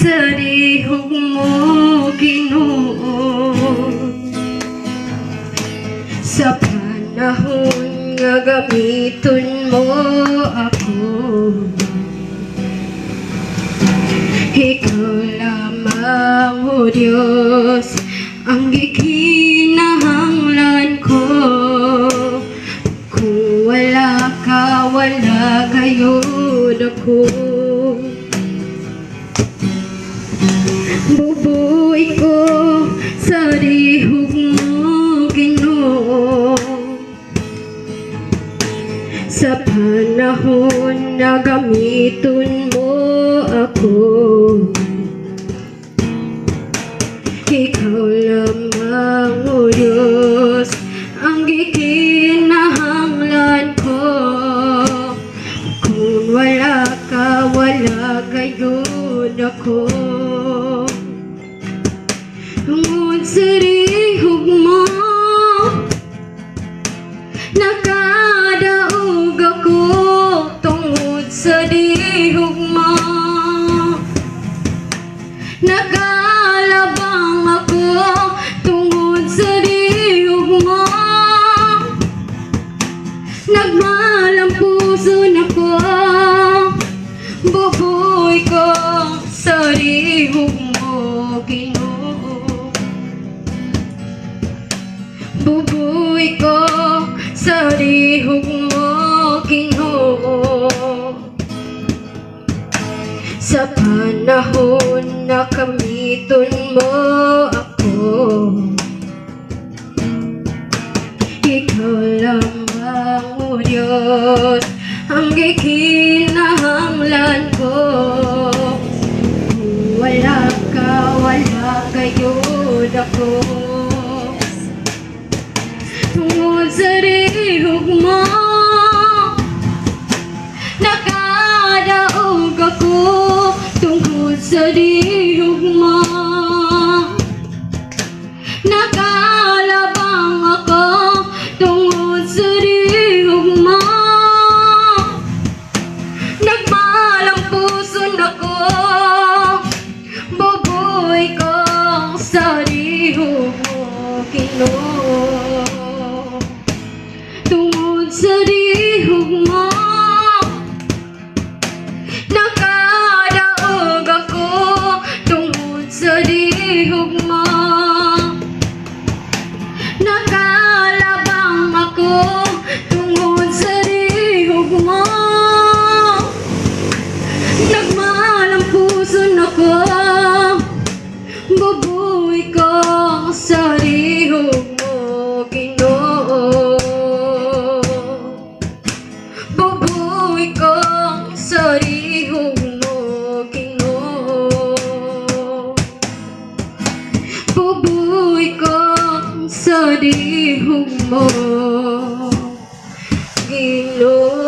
sa lihok mo, Ginoo. Sa panahon nga gamiton mo ako, ikaw lamang, O Diyos, ang gikinahanglan ko. Kung wala ka, wala gayud ako. Bubuhay ko sa lihok mo, Ginoo. Sa panahon na gamiton mo ako, ikaw lamang, O Diyos, ang gikinahanglan ko. Kung wala ka, wala gayud ako. Tungod sa lihok mo, nakadaog ako. Tungod sa lihok mo, nakalabang ako. Tungod sa lihok mo, nagmalampuson ako. Bubuhay ko sa lihok mo, Ginoo. Bubuhay ko sa lihok mo, Ginoo. Sa panahon na gamiton mo ako, ikaw lamang, O Diyos, ang gikinahanglan ko. Kung wala ka, wala gayud ako. Tungod sa lihok mo, nakadaog ako. Tungod sa lihok mo, nakalabang ako. Tungod sa lihok mo, nagmalampuson ako. Bubuhay ko sa lihok mo, Ginoo. Tungod sa lihok mo, nakadaog ako. Tungod sa lihok mo, nakalabang ako. Tungod sa lihok mo, nagmalampuson ako. Bubuhay ko sa lihok mo, Ginoo. Bubuhay ko sa lihok mo, Ginoo. Bubuhay ko sa lihok mo, Ginoo.